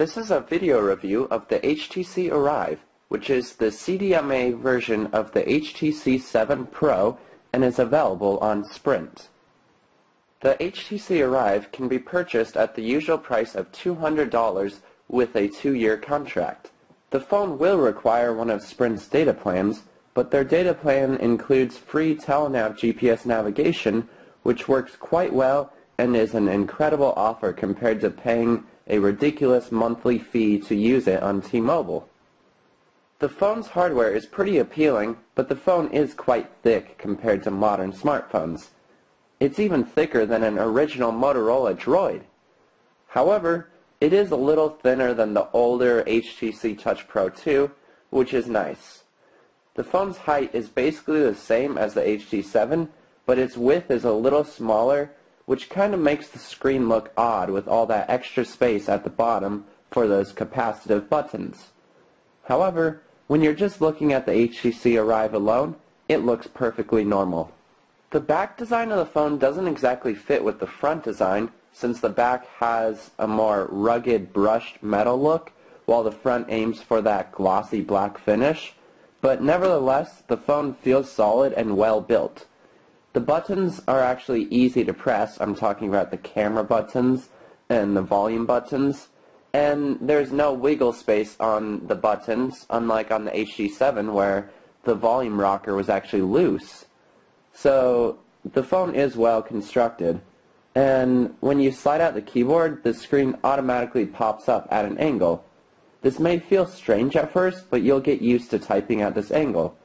This is a video review of the HTC Arrive, which is the CDMA version of the HTC 7 Pro and is available on Sprint. The HTC Arrive can be purchased at the usual price of $200 with a 2-year contract. The phone will require one of Sprint's data plans, but their data plan includes free telenav GPS navigation, which works quite well and is an incredible offer compared to paying a ridiculous monthly fee to use it on T-Mobile. The phone's hardware is pretty appealing, but the phone is quite thick compared to modern smartphones. It's even thicker than an original Motorola Droid. However, it is a little thinner than the older HTC Touch Pro 2, which is nice. The phone's height is basically the same as the HT7, but its width is a little smaller, which kind of makes the screen look odd with all that extra space at the bottom for those capacitive buttons. However, when you're just looking at the HTC Arrive alone, it looks perfectly normal. The back design of the phone doesn't exactly fit with the front design, since the back has a more rugged brushed metal look, while the front aims for that glossy black finish, but nevertheless, the phone feels solid and well built. The buttons are actually easy to press. I'm talking about the camera buttons and the volume buttons. And there's no wiggle space on the buttons, unlike on the HT7 where the volume rocker was actually loose. So the phone is well constructed. And when you slide out the keyboard, the screen automatically pops up at an angle. This may feel strange at first, but you'll get used to typing at this angle.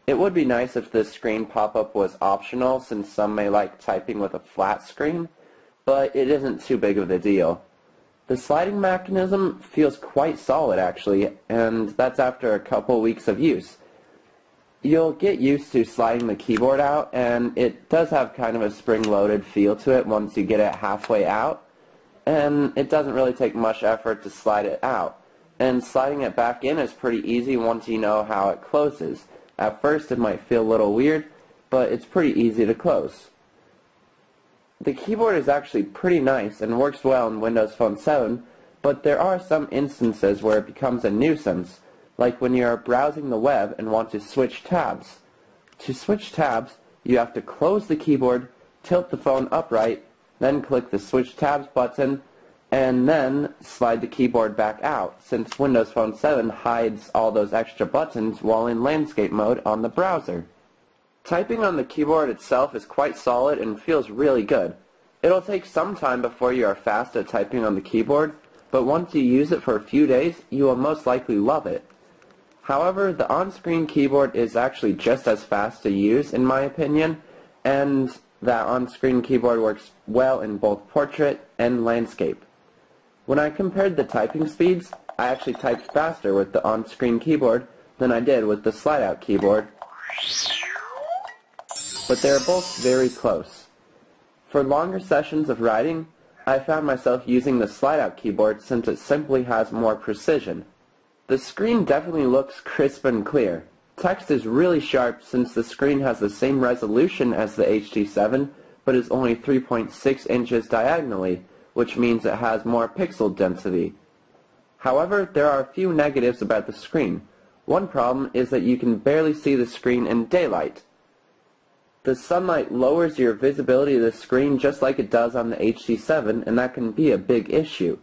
It would be nice if the screen pop-up was optional, since some may like typing with a flat screen, but it isn't too big of a deal. The sliding mechanism feels quite solid actually, and that's after a couple weeks of use. You'll get used to sliding the keyboard out, and it does have kind of a spring-loaded feel to it once you get it halfway out, and it doesn't really take much effort to slide it out. And sliding it back in is pretty easy once you know how it closes. At first it might feel a little weird, but it's pretty easy to close. The keyboard is actually pretty nice and works well in Windows Phone 7, but there are some instances where it becomes a nuisance, like when you are browsing the web and want to switch tabs. To switch tabs, you have to close the keyboard, tilt the phone upright, then click the Switch Tabs button, and then slide the keyboard back out, since Windows Phone 7 hides all those extra buttons while in landscape mode on the browser. Typing on the keyboard itself is quite solid and feels really good. It'll take some time before you are fast at typing on the keyboard, but once you use it for a few days, you will most likely love it. However, the on-screen keyboard is actually just as fast to use in my opinion, and that on-screen keyboard works well in both portrait and landscape. When I compared the typing speeds, I actually typed faster with the on-screen keyboard than I did with the slide-out keyboard, but they're both very close. For longer sessions of writing, I found myself using the slide-out keyboard since it simply has more precision. The screen definitely looks crisp and clear. Text is really sharp since the screen has the same resolution as the HT7, but is only 3.6 inches diagonally, which means it has more pixel density. However, there are a few negatives about the screen. One problem is that you can barely see the screen in daylight. The sunlight lowers your visibility of the screen just like it does on the HT7, and that can be a big issue.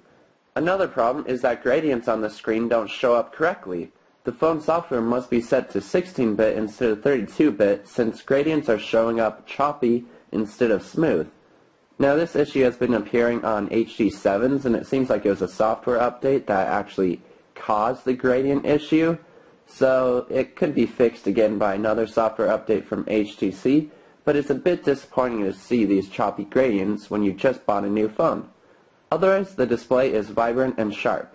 Another problem is that gradients on the screen don't show up correctly. The phone software must be set to 16-bit instead of 32-bit, since gradients are showing up choppy instead of smooth. Now, this issue has been appearing on HT7s, and it seems like it was a software update that actually caused the gradient issue, so it could be fixed again by another software update from HTC, but it's a bit disappointing to see these choppy gradients when you just bought a new phone. Otherwise, the display is vibrant and sharp.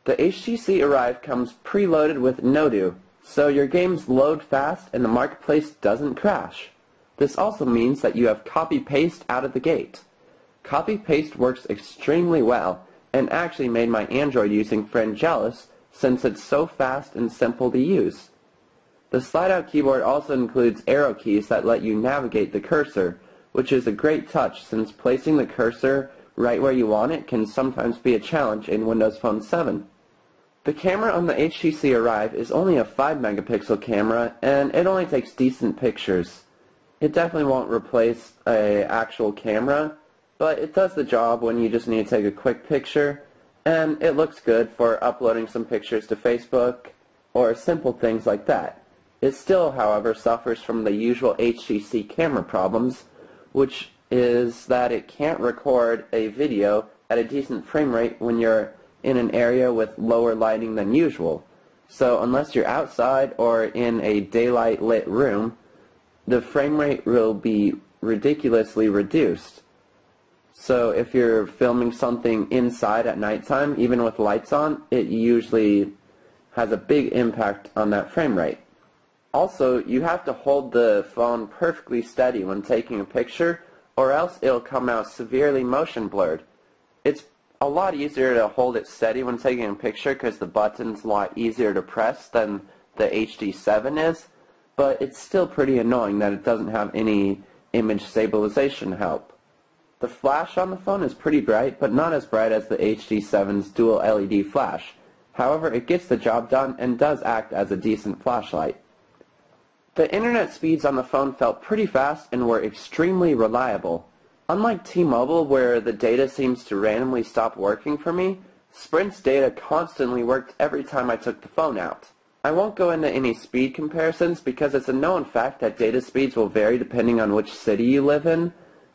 The HTC Arrive comes preloaded with Nodu, so your games load fast and the marketplace doesn't crash. This also means that you have copy-paste out of the gate. Copy-paste works extremely well, and actually made my Android using friend jealous, since it's so fast and simple to use. The slide-out keyboard also includes arrow keys that let you navigate the cursor, which is a great touch since placing the cursor right where you want it can sometimes be a challenge in Windows Phone 7. The camera on the HTC Arrive is only a 5 megapixel camera, and it only takes decent pictures. It definitely won't replace an actual camera, but it does the job when you just need to take a quick picture, and it looks good for uploading some pictures to Facebook or simple things like that. It still, however, suffers from the usual HTC camera problems, which is that it can't record a video at a decent frame rate when you're in an area with lower lighting than usual. So unless you're outside or in a daylight lit room, the frame rate will be ridiculously reduced. So if you're filming something inside at nighttime, even with lights on, it usually has a big impact on that frame rate. Also, you have to hold the phone perfectly steady when taking a picture, or else it'll come out severely motion blurred. It's a lot easier to hold it steady when taking a picture because the button's a lot easier to press than the HD7 is, but it's still pretty annoying that it doesn't have any image stabilization help. The flash on the phone is pretty bright, but not as bright as the HD7's dual LED flash. However, it gets the job done and does act as a decent flashlight. The internet speeds on the phone felt pretty fast and were extremely reliable. Unlike T-Mobile, where the data seems to randomly stop working for me, Sprint's data constantly worked every time I took the phone out. I won't go into any speed comparisons because it's a known fact that data speeds will vary depending on which city you live in,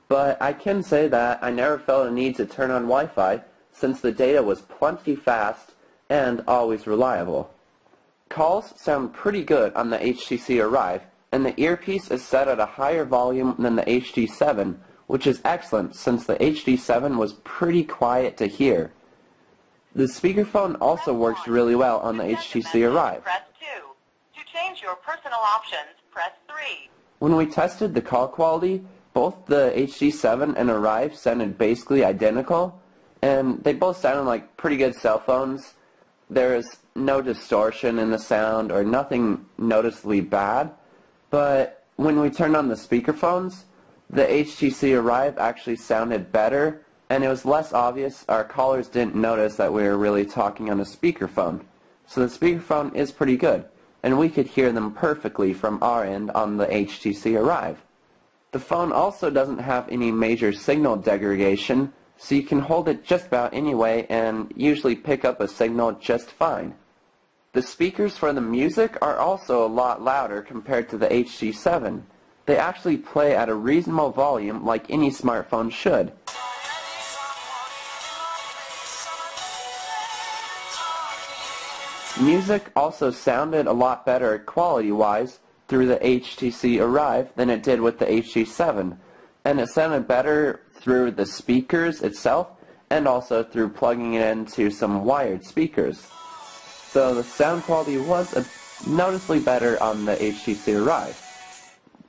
but I can say that I never felt a need to turn on Wi-Fi since the data was plenty fast and always reliable. Calls sound pretty good on the HTC Arrive, and the earpiece is set at a higher volume than the HD7, which is excellent since the HD7 was pretty quiet to hear. The speakerphone also works really well on the HTC Arrive. Press 2. To change your personal options, press 3. When we tested the call quality, both the HD7 and Arrive sounded basically identical, and they both sounded like pretty good cell phones. There is no distortion in the sound or nothing noticeably bad, but when we turned on the speakerphones, the HTC Arrive actually sounded better, and it was less obvious. Our callers didn't notice that we were really talking on a speakerphone. So the speakerphone is pretty good, and we could hear them perfectly from our end on the HTC Arrive. The phone also doesn't have any major signal degradation, so you can hold it just about any way and usually pick up a signal just fine. The speakers for the music are also a lot louder compared to the HD7. They actually play at a reasonable volume like any smartphone should. Music also sounded a lot better quality-wise through the HTC Arrive than it did with the HD7, and it sounded better through the speakers itself and also through plugging it into some wired speakers. So the sound quality was noticeably better on the HTC Arrive.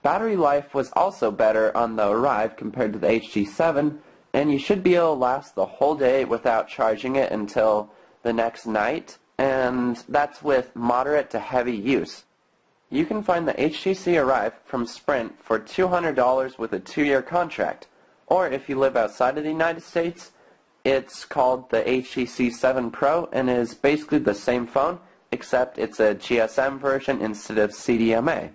Battery life was also better on the Arrive compared to the HD7, and you should be able to last the whole day without charging it until the next night, and that's with moderate to heavy use. You can find the HTC Arrive from Sprint for $200 with a 2-year contract, or if you live outside of the United States, it's called the HTC 7 Pro and is basically the same phone, except it's a GSM version instead of CDMA.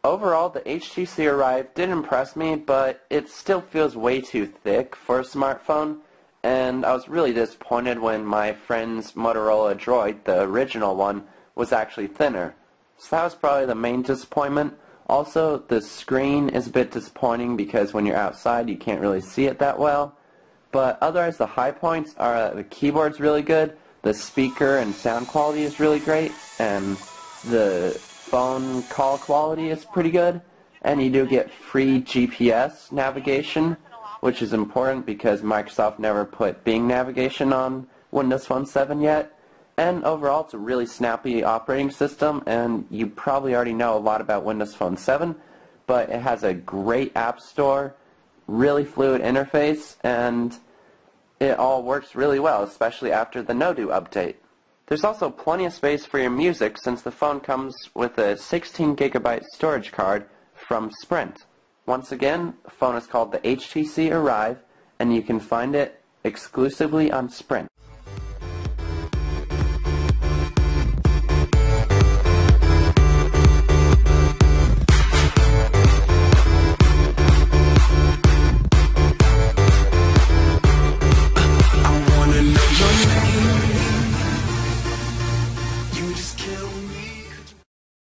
Overall, the HTC Arrive did impress me, but it still feels way too thick for a smartphone, and I was really disappointed when my friend's Motorola Droid, the original one, was actually thinner. So that was probably the main disappointment. Also, the screen is a bit disappointing because when you're outside you can't really see it that well. But otherwise, the high points are the keyboard's really good, the speaker and sound quality is really great, and the phone call quality is pretty good, and you do get free GPS navigation, which is important because Microsoft never put Bing navigation on Windows Phone 7 yet. And overall, it's a really snappy operating system, and you probably already know a lot about Windows Phone 7, but it has a great app store, really fluid interface, and it all works really well, especially after the No-Do update. There's also plenty of space for your music since the phone comes with a 16GB storage card from Sprint. Once again, the phone is called the HTC Arrive, and you can find it exclusively on Sprint.